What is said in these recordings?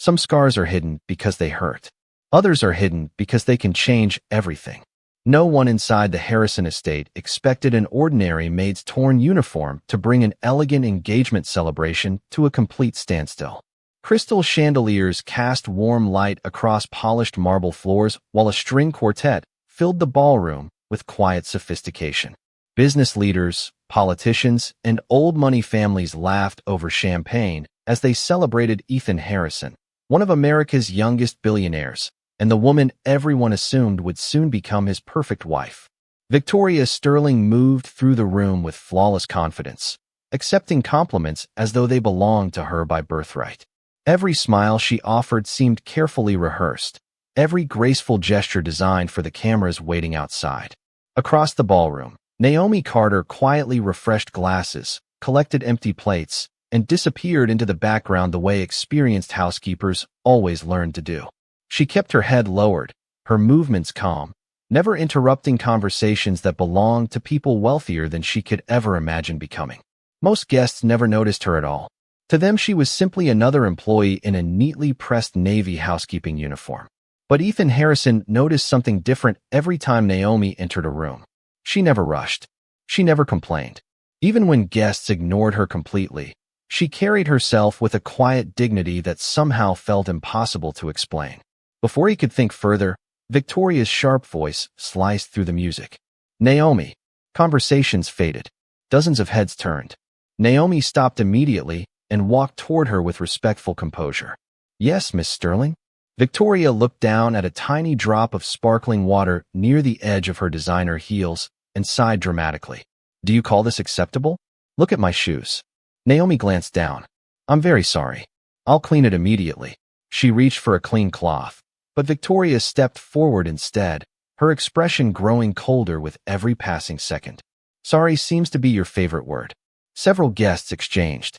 Some scars are hidden because they hurt. Others are hidden because they can change everything. No one inside the Harrison estate expected an ordinary maid's torn uniform to bring an elegant engagement celebration to a complete standstill. Crystal chandeliers cast warm light across polished marble floors while a string quartet filled the ballroom with quiet sophistication. Business leaders, politicians, and old money families laughed over champagne as they celebrated Ethan Harrison, one of America's youngest billionaires, and the woman everyone assumed would soon become his perfect wife. Victoria Sterling moved through the room with flawless confidence, accepting compliments as though they belonged to her by birthright. Every smile she offered seemed carefully rehearsed, every graceful gesture designed for the cameras waiting outside. Across the ballroom, Naomi Carter quietly refreshed glasses, collected empty plates, and disappeared into the background the way experienced housekeepers always learned to do. She kept her head lowered, her movements calm, never interrupting conversations that belonged to people wealthier than she could ever imagine becoming. Most guests never noticed her at all. To them, she was simply another employee in a neatly pressed Navy housekeeping uniform. But Ethan Harrison noticed something different every time Naomi entered a room. She never rushed. She never complained. Even when guests ignored her completely, she carried herself with a quiet dignity that somehow felt impossible to explain. Before he could think further, Victoria's sharp voice sliced through the music. "Naomi." Conversations faded. Dozens of heads turned. Naomi stopped immediately and walked toward her with respectful composure. "Yes, Miss Sterling?" Victoria looked down at a tiny drop of sparkling water near the edge of her designer heels and sighed dramatically. "Do you call this acceptable? Look at my shoes." Naomi glanced down. "I'm very sorry. I'll clean it immediately." She reached for a clean cloth, but Victoria stepped forward instead, her expression growing colder with every passing second. "Sorry seems to be your favorite word." Several guests exchanged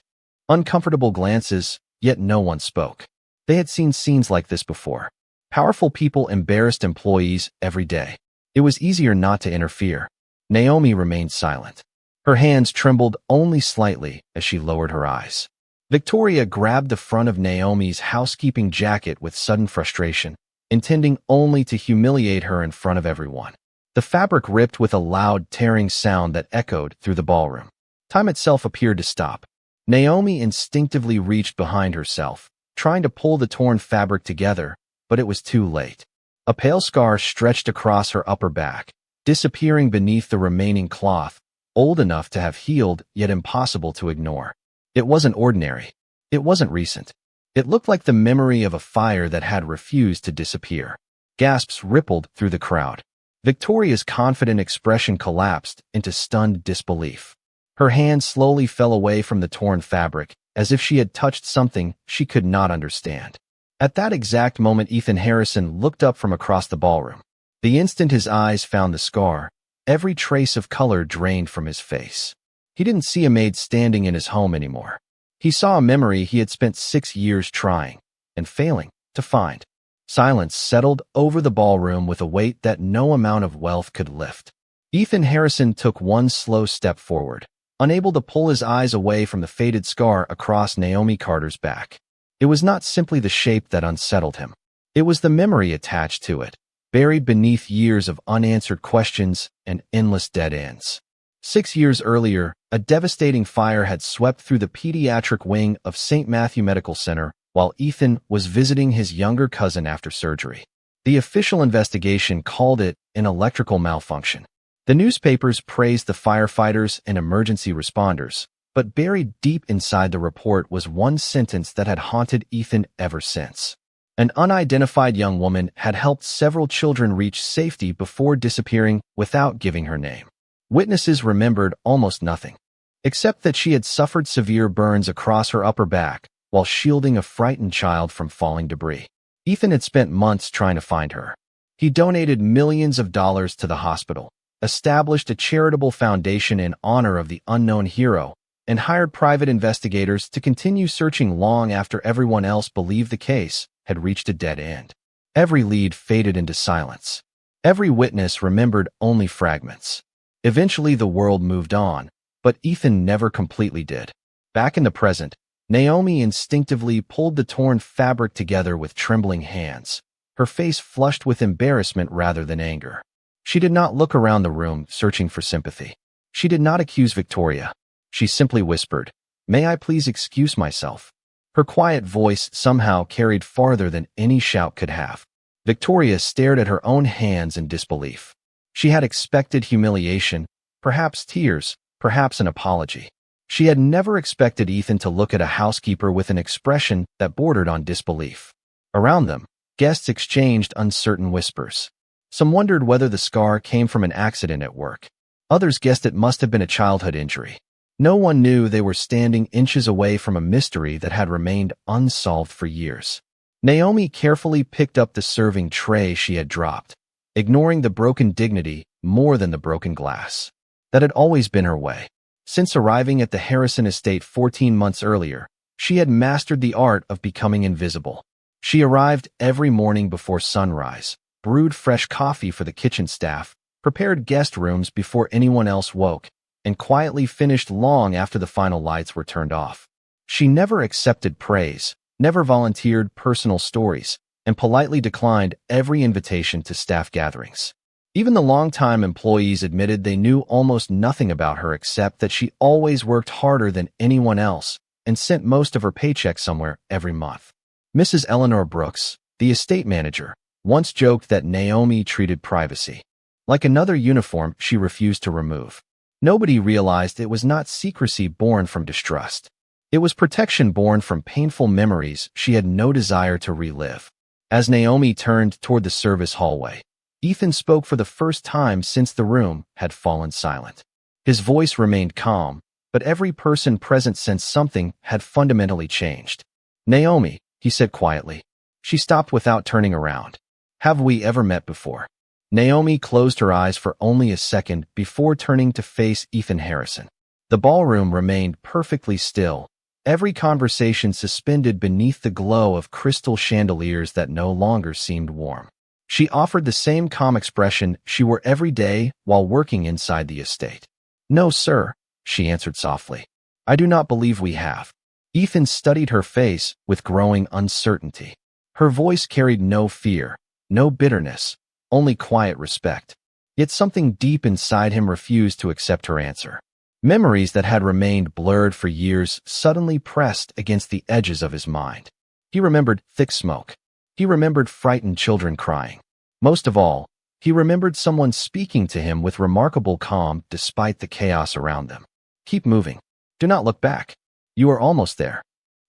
uncomfortable glances, yet no one spoke. They had seen scenes like this before. Powerful people embarrassed employees every day. It was easier not to interfere. Naomi remained silent. Her hands trembled only slightly as she lowered her eyes. Victoria grabbed the front of Naomi's housekeeping jacket with sudden frustration, intending only to humiliate her in front of everyone. The fabric ripped with a loud, tearing sound that echoed through the ballroom. Time itself appeared to stop. Naomi instinctively reached behind herself, trying to pull the torn fabric together, but it was too late. A pale scar stretched across her upper back, disappearing beneath the remaining cloth, old enough to have healed yet impossible to ignore. It wasn't ordinary. It wasn't recent. It looked like the memory of a fire that had refused to disappear. Gasps rippled through the crowd. Victoria's confident expression collapsed into stunned disbelief. Her hand slowly fell away from the torn fabric, as if she had touched something she could not understand. At that exact moment, Ethan Harrison looked up from across the ballroom. The instant his eyes found the scar, every trace of color drained from his face. He didn't see a maid standing in his home anymore. He saw a memory he had spent 6 years trying, and failing, to find. Silence settled over the ballroom with a weight that no amount of wealth could lift. Ethan Harrison took one slow step forward, unable to pull his eyes away from the faded scar across Naomi Carter's back. It was not simply the shape that unsettled him. It was the memory attached to it, buried beneath years of unanswered questions and endless dead ends. 6 years earlier, a devastating fire had swept through the pediatric wing of St. Matthew Medical Center while Ethan was visiting his younger cousin after surgery. The official investigation called it an electrical malfunction. The newspapers praised the firefighters and emergency responders, but buried deep inside the report was one sentence that had haunted Ethan ever since. An unidentified young woman had helped several children reach safety before disappearing without giving her name. Witnesses remembered almost nothing, except that she had suffered severe burns across her upper back while shielding a frightened child from falling debris. Ethan had spent months trying to find her. He donated millions of dollars to the hospital, established a charitable foundation in honor of the unknown hero, and hired private investigators to continue searching long after everyone else believed the case had reached a dead end. Every lead faded into silence. Every witness remembered only fragments. Eventually the world moved on, but Ethan never completely did. Back in the present, Naomi instinctively pulled the torn fabric together with trembling hands, her face flushed with embarrassment rather than anger. She did not look around the room, searching for sympathy. She did not accuse Victoria. She simply whispered, "May I please excuse myself?" Her quiet voice somehow carried farther than any shout could have. Victoria stared at her own hands in disbelief. She had expected humiliation, perhaps tears, perhaps an apology. She had never expected Ethan to look at a housekeeper with an expression that bordered on disbelief. Around them, guests exchanged uncertain whispers. Some wondered whether the scar came from an accident at work. Others guessed it must have been a childhood injury. No one knew they were standing inches away from a mystery that had remained unsolved for years. Naomi carefully picked up the serving tray she had dropped, ignoring the broken dignity more than the broken glass. That had always been her way. Since arriving at the Harrison estate 14 months earlier, she had mastered the art of becoming invisible. She arrived every morning before sunrise, brewed fresh coffee for the kitchen staff, prepared guest rooms before anyone else woke, and quietly finished long after the final lights were turned off. She never accepted praise, never volunteered personal stories, and politely declined every invitation to staff gatherings. Even the longtime employees admitted they knew almost nothing about her except that she always worked harder than anyone else and sent most of her paycheck somewhere every month. Mrs. Eleanor Brooks, the estate manager, once joked that Naomi treated privacy like another uniform she refused to remove. Nobody realized it was not secrecy born from distrust. It was protection born from painful memories she had no desire to relive. As Naomi turned toward the service hallway, Ethan spoke for the first time since the room had fallen silent. His voice remained calm, but every person present sensed something had fundamentally changed. "Naomi," he said quietly. She stopped without turning around. "Have we ever met before?" Naomi closed her eyes for only a second before turning to face Ethan Harrison. The ballroom remained perfectly still, every conversation suspended beneath the glow of crystal chandeliers that no longer seemed warm. She offered the same calm expression she wore every day while working inside the estate. "No, sir," she answered softly. "I do not believe we have." Ethan studied her face with growing uncertainty. Her voice carried no fear, no bitterness, only quiet respect. Yet something deep inside him refused to accept her answer. Memories that had remained blurred for years suddenly pressed against the edges of his mind. He remembered thick smoke. He remembered frightened children crying. Most of all, he remembered someone speaking to him with remarkable calm despite the chaos around them. "Keep moving. Do not look back. You are almost there."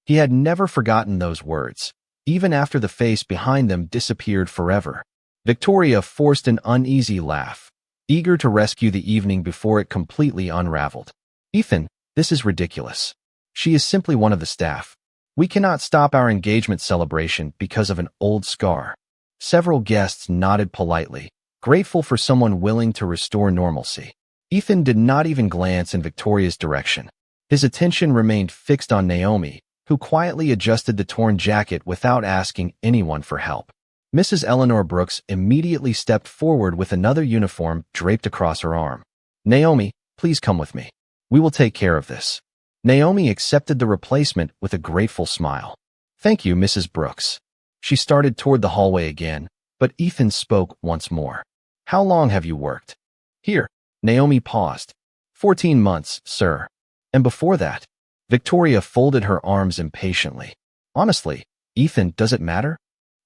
He had never forgotten those words, even after the face behind them disappeared forever. Victoria forced an uneasy laugh, eager to rescue the evening before it completely unraveled. "Ethan, this is ridiculous. She is simply one of the staff. We cannot stop our engagement celebration because of an old scar." Several guests nodded politely, grateful for someone willing to restore normalcy. Ethan did not even glance in Victoria's direction. His attention remained fixed on Naomi, who quietly adjusted the torn jacket without asking anyone for help. Mrs. Eleanor Brooks immediately stepped forward with another uniform draped across her arm. "Naomi, please come with me. We will take care of this." Naomi accepted the replacement with a grateful smile. "Thank you, Mrs. Brooks." She started toward the hallway again, but Ethan spoke once more. "How long have you worked here?" Naomi paused. 14 months, sir." "And before that?" Victoria folded her arms impatiently. "Honestly, Ethan, does it matter?"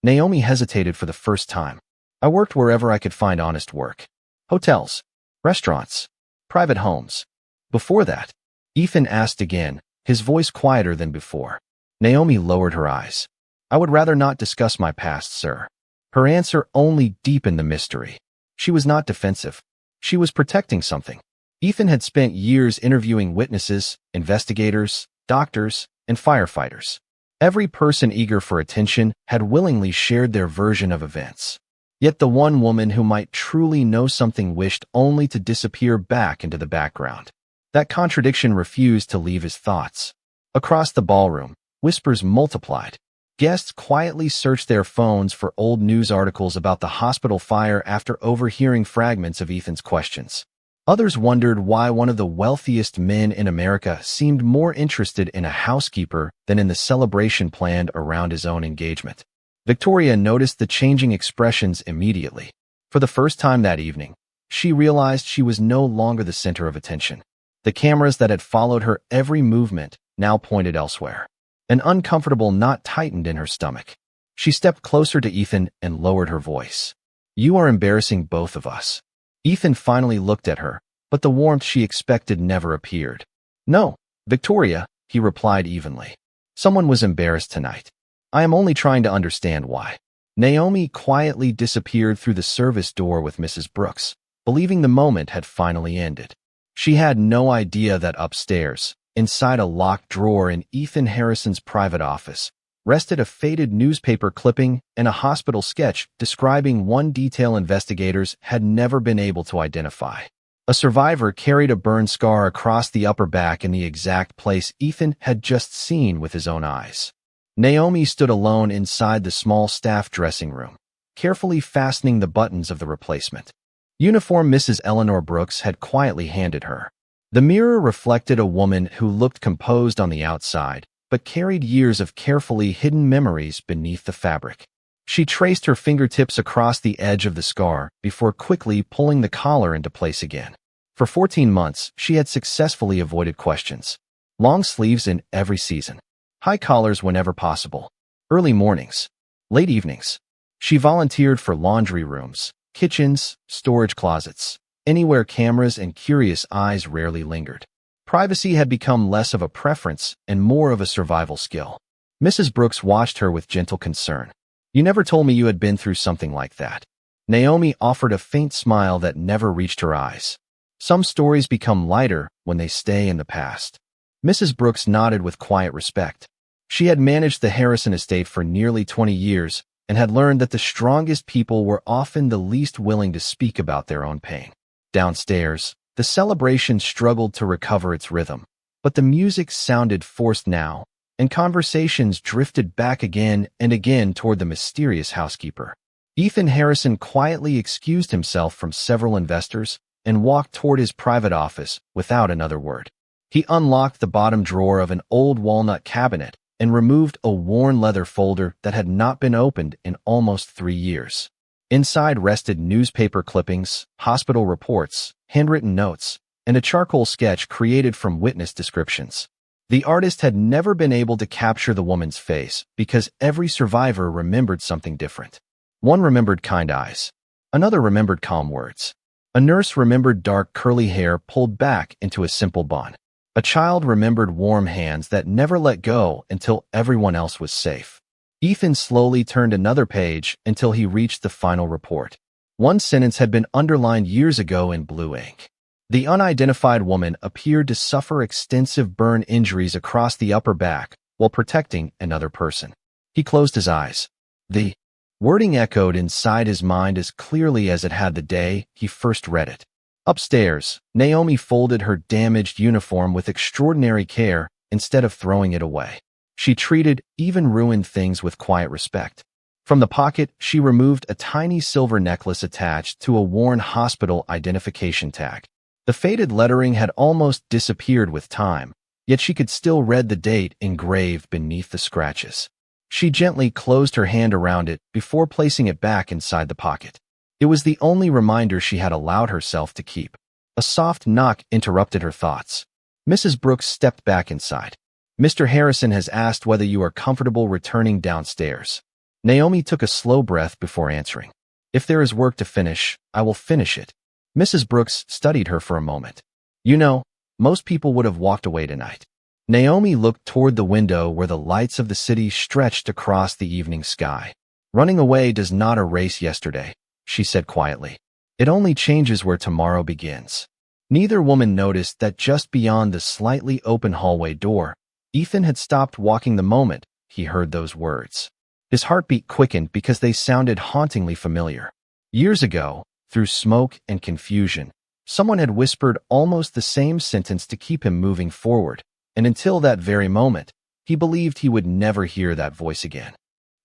Naomi hesitated for the first time. "I worked wherever I could find honest work. Hotels, restaurants, private homes." "Before that?" Ethan asked again, his voice quieter than before. Naomi lowered her eyes. "I would rather not discuss my past, sir." Her answer only deepened the mystery. She was not defensive. She was protecting something. Ethan had spent years interviewing witnesses, investigators, doctors, and firefighters. Every person eager for attention had willingly shared their version of events. Yet the one woman who might truly know something wished only to disappear back into the background. That contradiction refused to leave his thoughts. Across the ballroom, whispers multiplied. Guests quietly searched their phones for old news articles about the hospital fire after overhearing fragments of Ethan's questions. Others wondered why one of the wealthiest men in America seemed more interested in a housekeeper than in the celebration planned around his own engagement. Victoria noticed the changing expressions immediately. For the first time that evening, she realized she was no longer the center of attention. The cameras that had followed her every movement now pointed elsewhere. An uncomfortable knot tightened in her stomach. She stepped closer to Ethan and lowered her voice. "You are embarrassing both of us." Ethan finally looked at her, but the warmth she expected never appeared. "No, Victoria," he replied evenly. "Someone was embarrassed tonight. I am only trying to understand why." Naomi quietly disappeared through the service door with Mrs. Brooks, believing the moment had finally ended. She had no idea that upstairs, inside a locked drawer in Ethan Harrison's private office, rested a faded newspaper clipping and a hospital sketch describing one detail investigators had never been able to identify. A survivor carried a burn scar across the upper back in the exact place Ethan had just seen with his own eyes. Naomi stood alone inside the small staff dressing room, carefully fastening the buttons of the replacement uniform Mrs. Eleanor Brooks had quietly handed her. The mirror reflected a woman who looked composed on the outside, but carried years of carefully hidden memories beneath the fabric. She traced her fingertips across the edge of the scar before quickly pulling the collar into place again. For 14 months, she had successfully avoided questions. Long sleeves in every season. High collars whenever possible. Early mornings. Late evenings. She volunteered for laundry rooms, kitchens, storage closets, anywhere cameras and curious eyes rarely lingered. Privacy had become less of a preference and more of a survival skill. Mrs. Brooks watched her with gentle concern. "You never told me you had been through something like that." Naomi offered a faint smile that never reached her eyes. "Some stories become lighter when they stay in the past." Mrs. Brooks nodded with quiet respect. She had managed the Harrison estate for nearly 20 years and had learned that the strongest people were often the least willing to speak about their own pain. Downstairs, the celebration struggled to recover its rhythm, but the music sounded forced now, and conversations drifted back again and again toward the mysterious housekeeper. Ethan Harrison quietly excused himself from several investors and walked toward his private office without another word. He unlocked the bottom drawer of an old walnut cabinet and removed a worn leather folder that had not been opened in almost 3 years. Inside rested newspaper clippings, hospital reports, handwritten notes, and a charcoal sketch created from witness descriptions. The artist had never been able to capture the woman's face because every survivor remembered something different. One remembered kind eyes. Another remembered calm words. A nurse remembered dark curly hair pulled back into a simple bun. A child remembered warm hands that never let go until everyone else was safe. Ethan slowly turned another page until he reached the final report. One sentence had been underlined years ago in blue ink. The unidentified woman appeared to suffer extensive burn injuries across the upper back while protecting another person. He closed his eyes. The wording echoed inside his mind as clearly as it had the day he first read it. Upstairs, Naomi folded her damaged uniform with extraordinary care instead of throwing it away. She treated even ruined things with quiet respect. From the pocket, she removed a tiny silver necklace attached to a worn hospital identification tag. The faded lettering had almost disappeared with time, yet she could still read the date engraved beneath the scratches. She gently closed her hand around it before placing it back inside the pocket. It was the only reminder she had allowed herself to keep. A soft knock interrupted her thoughts. Mrs. Brooks stepped back inside. "Mr. Harrison has asked whether you are comfortable returning downstairs." Naomi took a slow breath before answering. "If there is work to finish, I will finish it." Mrs. Brooks studied her for a moment. "You know, most people would have walked away tonight." Naomi looked toward the window where the lights of the city stretched across the evening sky. "Running away does not erase yesterday," she said quietly. "It only changes where tomorrow begins." Neither woman noticed that just beyond the slightly open hallway door, Ethan had stopped walking the moment he heard those words. His heartbeat quickened because they sounded hauntingly familiar. Years ago, through smoke and confusion, someone had whispered almost the same sentence to keep him moving forward, and until that very moment, he believed he would never hear that voice again.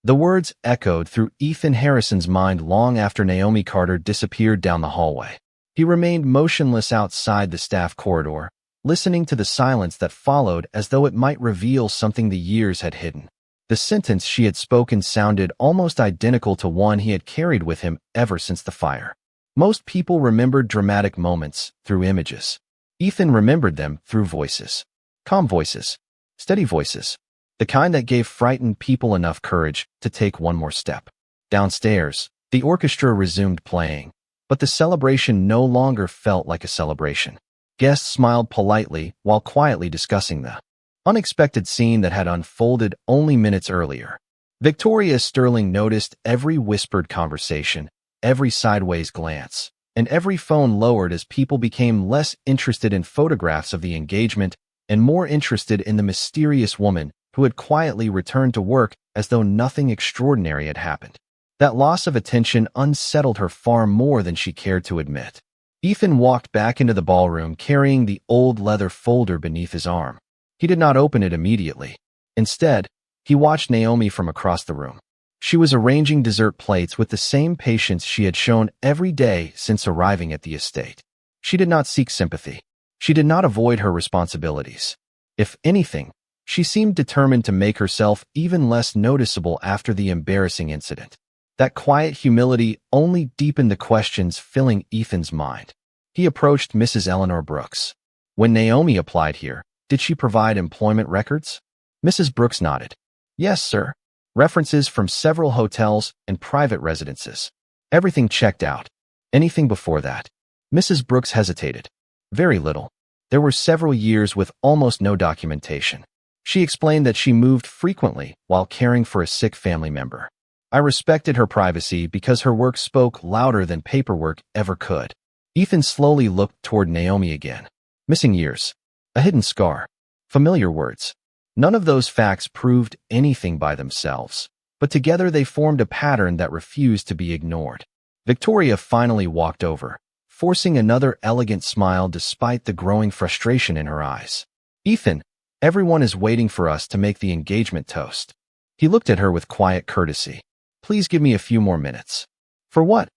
The words echoed through Ethan Harrison's mind long after Naomi Carter disappeared down the hallway. He remained motionless outside the staff corridor, listening to the silence that followed as though it might reveal something the years had hidden. The sentence she had spoken sounded almost identical to one he had carried with him ever since the fire. Most people remembered dramatic moments through images. Ethan remembered them through voices. Calm voices. Steady voices. The kind that gave frightened people enough courage to take one more step. Downstairs, the orchestra resumed playing, but the celebration no longer felt like a celebration. Guests smiled politely while quietly discussing the unexpected scene that had unfolded only minutes earlier. Victoria Sterling noticed every whispered conversation, every sideways glance, and every phone lowered as people became less interested in photographs of the engagement and more interested in the mysterious woman who had quietly returned to work as though nothing extraordinary had happened. That loss of attention unsettled her far more than she cared to admit. Ethan walked back into the ballroom carrying the old leather folder beneath his arm. He did not open it immediately. Instead, he watched Naomi from across the room. She was arranging dessert plates with the same patience she had shown every day since arriving at the estate. She did not seek sympathy. She did not avoid her responsibilities. If anything, she seemed determined to make herself even less noticeable after the embarrassing incident. That quiet humility only deepened the questions filling Ethan's mind. He approached Mrs. Eleanor Brooks. When Naomi applied here, did she provide employment records? Mrs. Brooks nodded. Yes, sir. References from several hotels and private residences. Everything checked out. Anything before that? Mrs. Brooks hesitated. Very little. There were several years with almost no documentation. She explained that she moved frequently while caring for a sick family member. I respected her privacy because her work spoke louder than paperwork ever could. Ethan slowly looked toward Naomi again. Missing years. A hidden scar. Familiar words. None of those facts proved anything by themselves, but together they formed a pattern that refused to be ignored. Victoria finally walked over, forcing another elegant smile despite the growing frustration in her eyes. Ethan, everyone is waiting for us to make the engagement toast. He looked at her with quiet courtesy. Please give me a few more minutes. For what?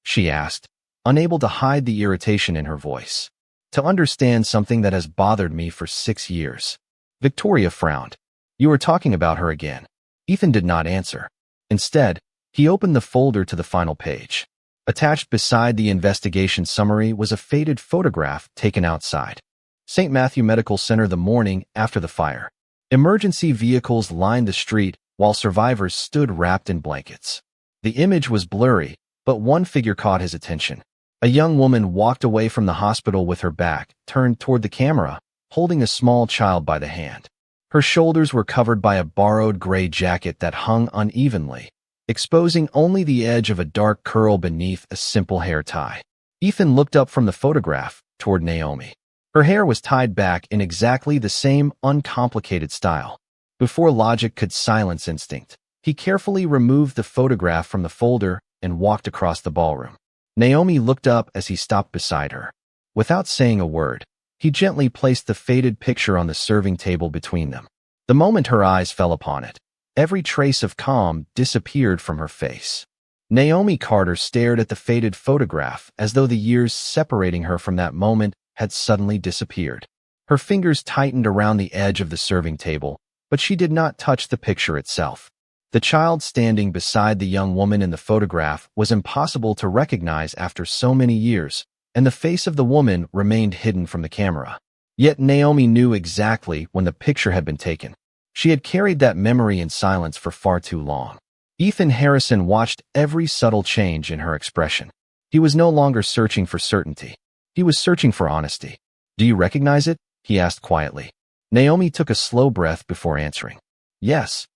She asked, unable to hide the irritation in her voice. To understand something that has bothered me for 6 years. Victoria frowned. You were talking about her again. Ethan did not answer. Instead, he opened the folder to the final page. Attached beside the investigation summary was a faded photograph taken outside. St. Matthew Medical Center the morning after the fire. Emergency vehicles lined the street while survivors stood wrapped in blankets. The image was blurry, but one figure caught his attention. A young woman walked away from the hospital with her back turned toward the camera, holding a small child by the hand. Her shoulders were covered by a borrowed gray jacket that hung unevenly, exposing only the edge of a dark curl beneath a simple hair tie. Ethan looked up from the photograph toward Naomi. Her hair was tied back in exactly the same uncomplicated style. Before logic could silence instinct, he carefully removed the photograph from the folder and walked across the ballroom. Naomi looked up as he stopped beside her. Without saying a word, he gently placed the faded picture on the serving table between them. The moment her eyes fell upon it, every trace of calm disappeared from her face. Naomi Carter stared at the faded photograph as though the years separating her from that moment had suddenly disappeared. Her fingers tightened around the edge of the serving table, but she did not touch the picture itself. The child standing beside the young woman in the photograph was impossible to recognize after so many years, and the face of the woman remained hidden from the camera. Yet Naomi knew exactly when the picture had been taken. She had carried that memory in silence for far too long. Ethan Harrison watched every subtle change in her expression. He was no longer searching for certainty. He was searching for honesty. Do you recognize it? He asked quietly. Naomi took a slow breath before answering. Yes.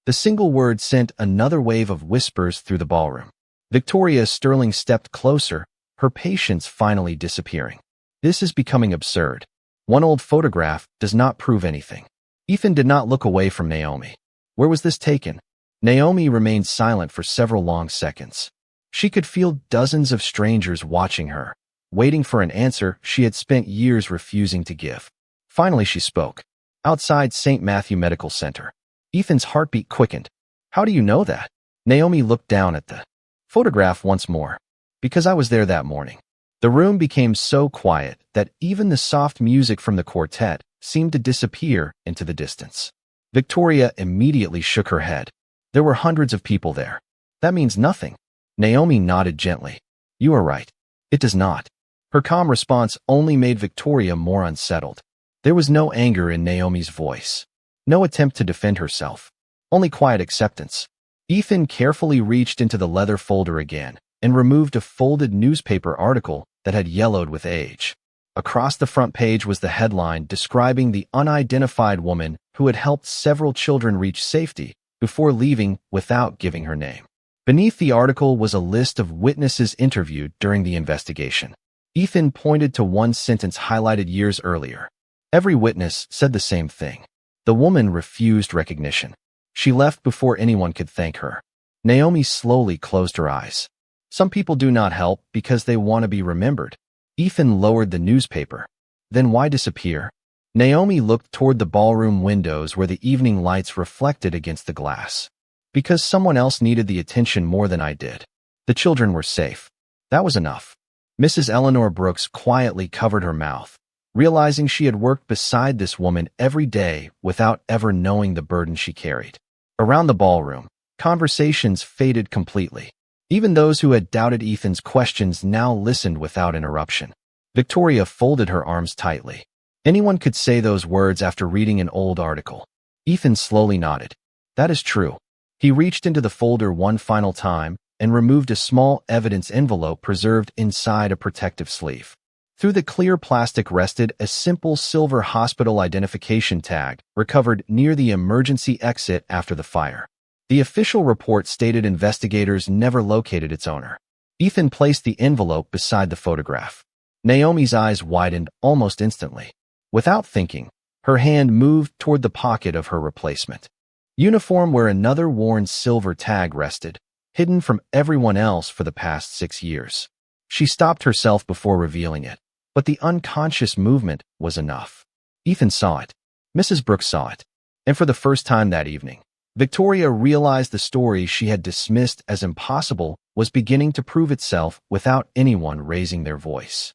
The single word sent another wave of whispers through the ballroom. Victoria Sterling stepped closer, her patience finally disappearing. This is becoming absurd. One old photograph does not prove anything. Ethan did not look away from Naomi. Where was this taken? Naomi remained silent for several long seconds. She could feel dozens of strangers watching her, waiting for an answer she had spent years refusing to give. Finally she spoke. Outside St. Matthew Medical Center. Ethan's heartbeat quickened. How do you know that? Naomi looked down at the photograph once more. Because I was there that morning. The room became so quiet that even the soft music from the quartet seemed to disappear into the distance. Victoria immediately shook her head. There were hundreds of people there. That means nothing. Naomi nodded gently. You are right. It does not. Her calm response only made Victoria more unsettled. There was no anger in Naomi's voice. No attempt to defend herself. Only quiet acceptance. Ethan carefully reached into the leather folder again and removed a folded newspaper article that had yellowed with age. Across the front page was the headline describing the unidentified woman who had helped several children reach safety before leaving without giving her name. Beneath the article was a list of witnesses interviewed during the investigation. Ethan pointed to one sentence highlighted years earlier. Every witness said the same thing. The woman refused recognition. She left before anyone could thank her. Naomi slowly closed her eyes. Some people do not help because they want to be remembered. Ethan lowered the newspaper. Then why disappear? Naomi looked toward the ballroom windows where the evening lights reflected against the glass. Because someone else needed the attention more than I did. The children were safe. That was enough. Mrs. Eleanor Brooks quietly covered her mouth, realizing she had worked beside this woman every day without ever knowing the burden she carried. Around the ballroom, conversations faded completely. Even those who had doubted Ethan's questions now listened without interruption. Victoria folded her arms tightly. Anyone could say those words after reading an old article. Ethan slowly nodded. That is true. He reached into the folder one final time and removed a small evidence envelope preserved inside a protective sleeve. Through the clear plastic rested a simple silver hospital identification tag recovered near the emergency exit after the fire. The official report stated investigators never located its owner. Ethan placed the envelope beside the photograph. Naomi's eyes widened almost instantly. Without thinking, her hand moved toward the pocket of her replacement. Uniform where another worn silver tag rested, hidden from everyone else for the past 6 years. She stopped herself before revealing it, but the unconscious movement was enough. Ethan saw it. Mrs. Brooks saw it. And for the first time that evening, Victoria realized the story she had dismissed as impossible was beginning to prove itself without anyone raising their voice.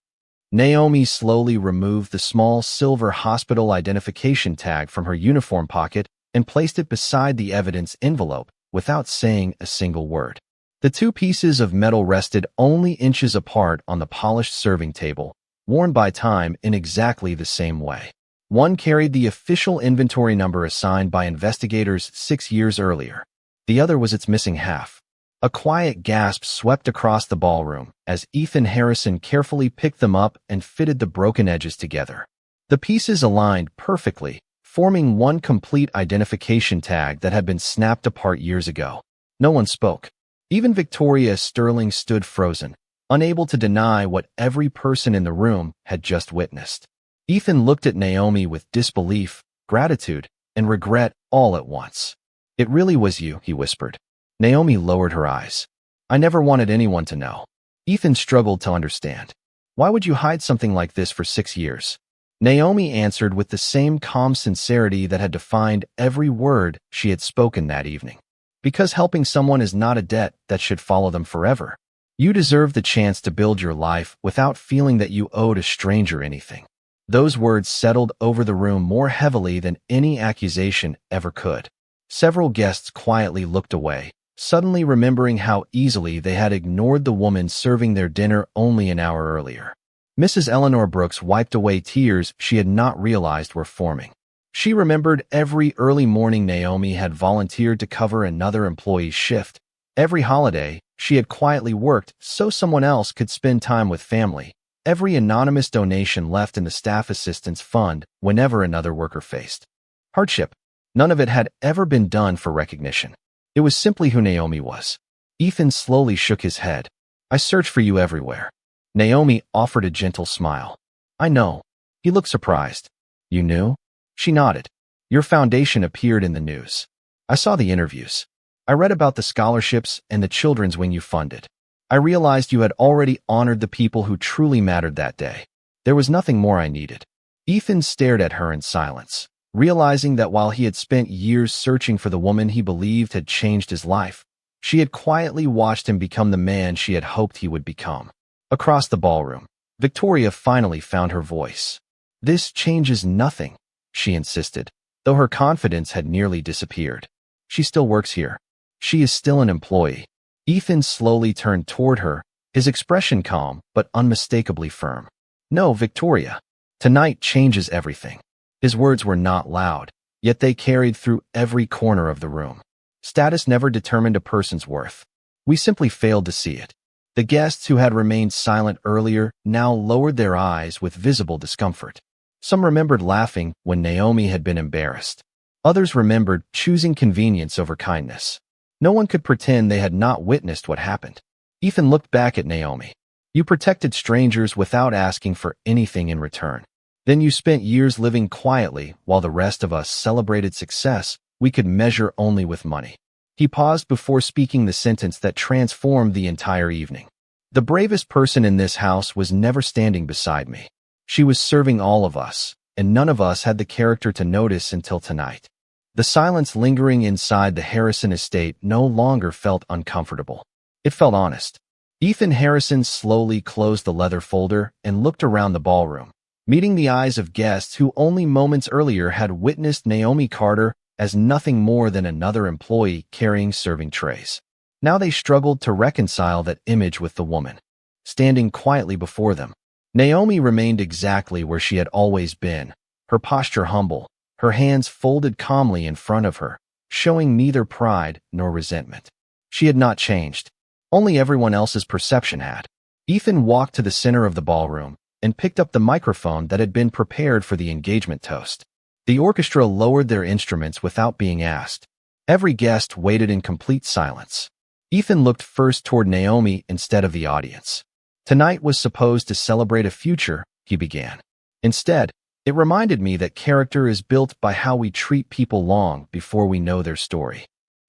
Naomi slowly removed the small silver hospital identification tag from her uniform pocket and placed it beside the evidence envelope without saying a single word. The two pieces of metal rested only inches apart on the polished serving table, worn by time in exactly the same way. One carried the official inventory number assigned by investigators 6 years earlier. The other was its missing half. A quiet gasp swept across the ballroom as Ethan Harrison carefully picked them up and fitted the broken edges together. The pieces aligned perfectly, forming one complete identification tag that had been snapped apart years ago. No one spoke. Even Victoria Sterling stood frozen, unable to deny what every person in the room had just witnessed. Ethan looked at Naomi with disbelief, gratitude, and regret all at once. It really was you, he whispered. Naomi lowered her eyes. I never wanted anyone to know. Ethan struggled to understand. Why would you hide something like this for 6 years? Naomi answered with the same calm sincerity that had defined every word she had spoken that evening. Because helping someone is not a debt that should follow them forever. You deserve the chance to build your life without feeling that you owed a stranger anything. Those words settled over the room more heavily than any accusation ever could. Several guests quietly looked away, suddenly remembering how easily they had ignored the woman serving their dinner only an hour earlier. Mrs. Eleanor Brooks wiped away tears she had not realized were forming. She remembered every early morning Naomi had volunteered to cover another employee's shift. Every holiday, she had quietly worked so someone else could spend time with family. Every anonymous donation left in the staff assistance fund whenever another worker faced hardship. None of it had ever been done for recognition. It was simply who Naomi was. Ethan slowly shook his head. I searched for you everywhere. Naomi offered a gentle smile. I know. He looked surprised. You knew? She nodded. Your foundation appeared in the news. I saw the interviews. I read about the scholarships and the children's wing you funded. I realized you had already honored the people who truly mattered that day. There was nothing more I needed. Ethan stared at her in silence, realizing that while he had spent years searching for the woman he believed had changed his life, she had quietly watched him become the man she had hoped he would become. Across the ballroom, Victoria finally found her voice. "This changes nothing," she insisted, though her confidence had nearly disappeared. "She still works here. She is still an employee." Ethan slowly turned toward her, his expression calm but unmistakably firm. "No, Victoria. Tonight changes everything." His words were not loud, yet they carried through every corner of the room. Status never determined a person's worth. We simply failed to see it. The guests who had remained silent earlier now lowered their eyes with visible discomfort. Some remembered laughing when Naomi had been embarrassed. Others remembered choosing convenience over kindness. No one could pretend they had not witnessed what happened. Ethan looked back at Naomi. "You protected strangers without asking for anything in return. Then you spent years living quietly while the rest of us celebrated success we could measure only with money." He paused before speaking the sentence that transformed the entire evening. "The bravest person in this house was never standing beside me. She was serving all of us, and none of us had the character to notice until tonight." The silence lingering inside the Harrison estate no longer felt uncomfortable. It felt honest. Ethan Harrison slowly closed the leather folder and looked around the ballroom, meeting the eyes of guests who only moments earlier had witnessed Naomi Carter as nothing more than another employee carrying serving trays. Now they struggled to reconcile that image with the woman standing quietly before them. Naomi remained exactly where she had always been, her posture humble, her hands folded calmly in front of her, showing neither pride nor resentment. She had not changed. Only everyone else's perception had. Ethan walked to the center of the ballroom and picked up the microphone that had been prepared for the engagement toast. The orchestra lowered their instruments without being asked. Every guest waited in complete silence. Ethan looked first toward Naomi instead of the audience. "Tonight was supposed to celebrate a future," he began. "Instead, it reminded me that character is built by how we treat people long before we know their story."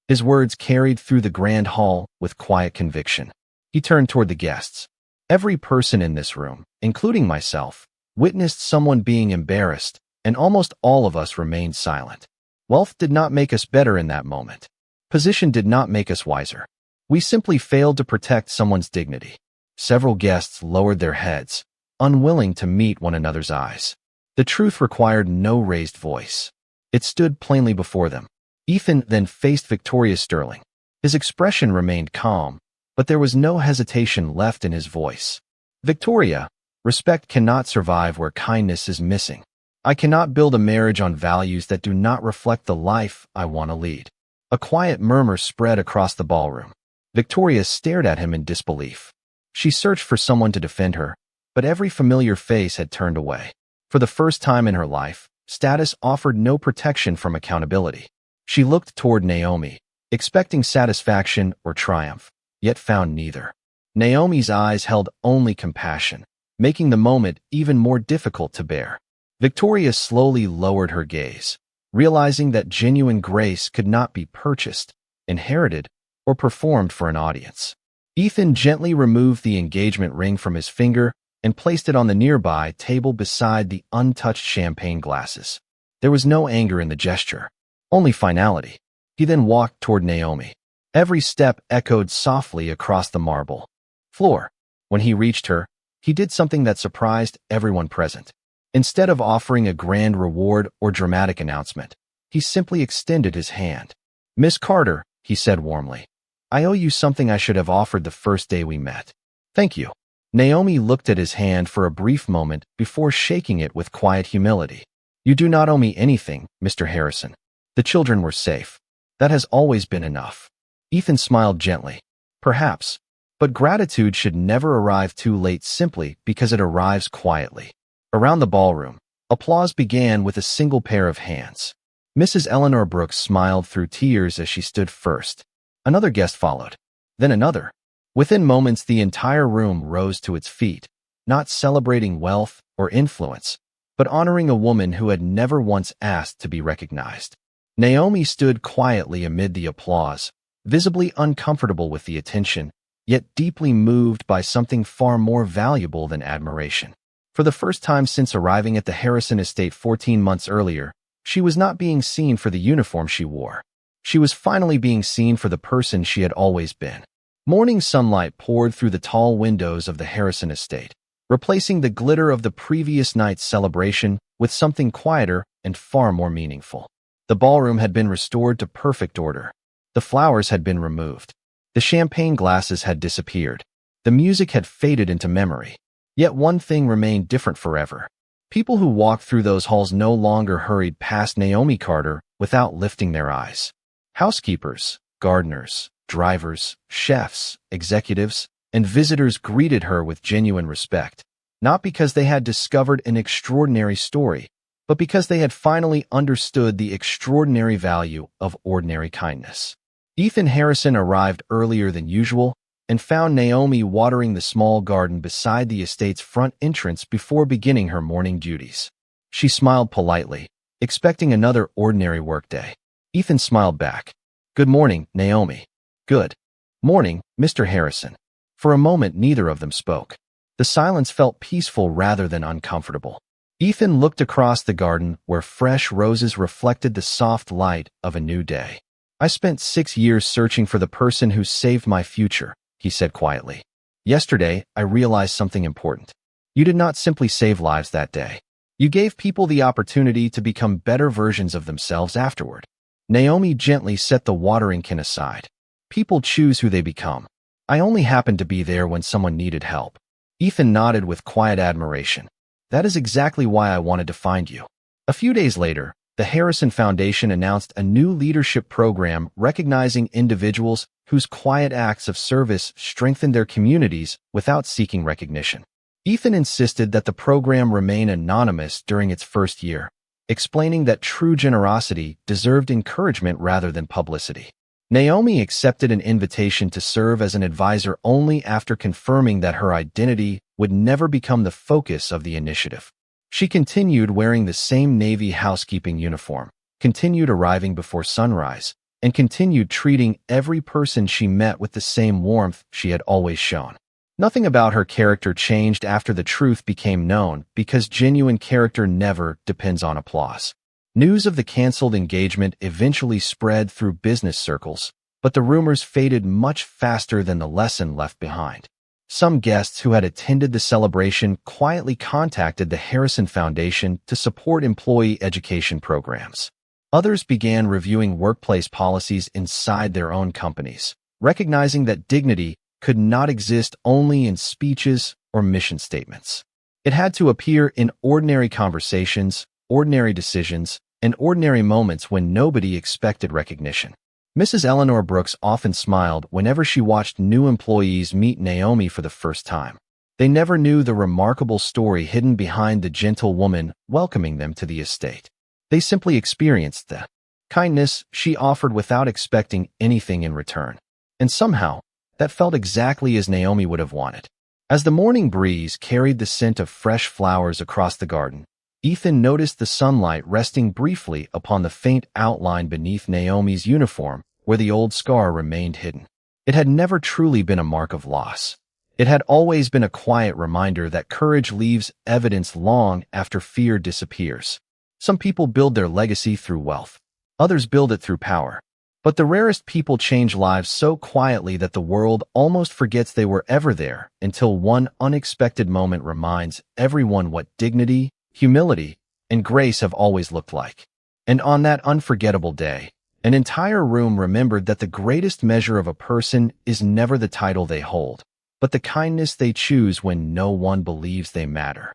His words carried through the grand hall with quiet conviction. He turned toward the guests. "Every person in this room, including myself, witnessed someone being embarrassed, and almost all of us remained silent. Wealth did not make us better in that moment. Position did not make us wiser. We simply failed to protect someone's dignity." Several guests lowered their heads, unwilling to meet one another's eyes. The truth required no raised voice. It stood plainly before them. Ethan then faced Victoria Sterling. His expression remained calm, but there was no hesitation left in his voice. "Victoria, respect cannot survive where kindness is missing. I cannot build a marriage on values that do not reflect the life I want to lead." A quiet murmur spread across the ballroom. Victoria stared at him in disbelief. She searched for someone to defend her, but every familiar face had turned away. For the first time in her life, status offered no protection from accountability. She looked toward Naomi, expecting satisfaction or triumph, yet found neither. Naomi's eyes held only compassion, making the moment even more difficult to bear. Victoria slowly lowered her gaze, realizing that genuine grace could not be purchased, inherited, or performed for an audience. Ethan gently removed the engagement ring from his finger and placed it on the nearby table beside the untouched champagne glasses. There was no anger in the gesture, only finality. He then walked toward Naomi. Every step echoed softly across the marble floor. When he reached her, he did something that surprised everyone present. Instead of offering a grand reward or dramatic announcement, he simply extended his hand. "Miss Carter," he said warmly, "I owe you something I should have offered the first day we met. Thank you." Naomi looked at his hand for a brief moment before shaking it with quiet humility. "You do not owe me anything, Mr. Harrison. The children were safe. That has always been enough." Ethan smiled gently. "Perhaps, but gratitude should never arrive too late simply because it arrives quietly." Around the ballroom, applause began with a single pair of hands. Mrs. Eleanor Brooks smiled through tears as she stood first. Another guest followed, then another. Within moments, the entire room rose to its feet, not celebrating wealth or influence, but honoring a woman who had never once asked to be recognized. Naomi stood quietly amid the applause, visibly uncomfortable with the attention, yet deeply moved by something far more valuable than admiration. For the first time since arriving at the Harrison estate 14 months earlier, she was not being seen for the uniform she wore. She was finally being seen for the person she had always been. Morning sunlight poured through the tall windows of the Harrison estate, replacing the glitter of the previous night's celebration with something quieter and far more meaningful. The ballroom had been restored to perfect order. The flowers had been removed. The champagne glasses had disappeared. The music had faded into memory. Yet one thing remained different forever. People who walked through those halls no longer hurried past Naomi Carter without lifting their eyes. Housekeepers, gardeners, drivers, chefs, executives, and visitors greeted her with genuine respect, not because they had discovered an extraordinary story, but because they had finally understood the extraordinary value of ordinary kindness. Ethan Harrison arrived earlier than usual and found Naomi watering the small garden beside the estate's front entrance before beginning her morning duties. She smiled politely, expecting another ordinary workday. Ethan smiled back. "Good morning, Naomi." "Good morning, Mr. Harrison." For a moment, neither of them spoke. The silence felt peaceful rather than uncomfortable. Ethan looked across the garden where fresh roses reflected the soft light of a new day. "I spent 6 years searching for the person who saved my future," he said quietly. "Yesterday, I realized something important. You did not simply save lives that day. You gave people the opportunity to become better versions of themselves afterward." Naomi gently set the watering can aside. "People choose who they become. I only happened to be there when someone needed help." Ethan nodded with quiet admiration. "That is exactly why I wanted to find you." A few days later, the Harrison Foundation announced a new leadership program recognizing individuals whose quiet acts of service strengthened their communities without seeking recognition. Ethan insisted that the program remain anonymous during its first year, explaining that true generosity deserved encouragement rather than publicity. Naomi accepted an invitation to serve as an advisor only after confirming that her identity would never become the focus of the initiative. She continued wearing the same Navy housekeeping uniform, continued arriving before sunrise, and continued treating every person she met with the same warmth she had always shown. Nothing about her character changed after the truth became known, because genuine character never depends on applause. News of the canceled engagement eventually spread through business circles, but the rumors faded much faster than the lesson left behind. Some guests who had attended the celebration quietly contacted the Harrison Foundation to support employee education programs. Others began reviewing workplace policies inside their own companies, recognizing that dignity could not exist only in speeches or mission statements. It had to appear in ordinary conversations, ordinary decisions, and ordinary moments when nobody expected recognition. Mrs. Eleanor Brooks often smiled whenever she watched new employees meet Naomi for the first time. They never knew the remarkable story hidden behind the gentle woman welcoming them to the estate. They simply experienced the kindness she offered without expecting anything in return. And somehow, that felt exactly as Naomi would have wanted. As the morning breeze carried the scent of fresh flowers across the garden, Ethan noticed the sunlight resting briefly upon the faint outline beneath Naomi's uniform where the old scar remained hidden. It had never truly been a mark of loss. It had always been a quiet reminder that courage leaves evidence long after fear disappears. Some people build their legacy through wealth. Others build it through power. But the rarest people change lives so quietly that the world almost forgets they were ever there until one unexpected moment reminds everyone what dignity, humility, and grace have always looked like. And on that unforgettable day, an entire room remembered that the greatest measure of a person is never the title they hold, but the kindness they choose when no one believes they matter.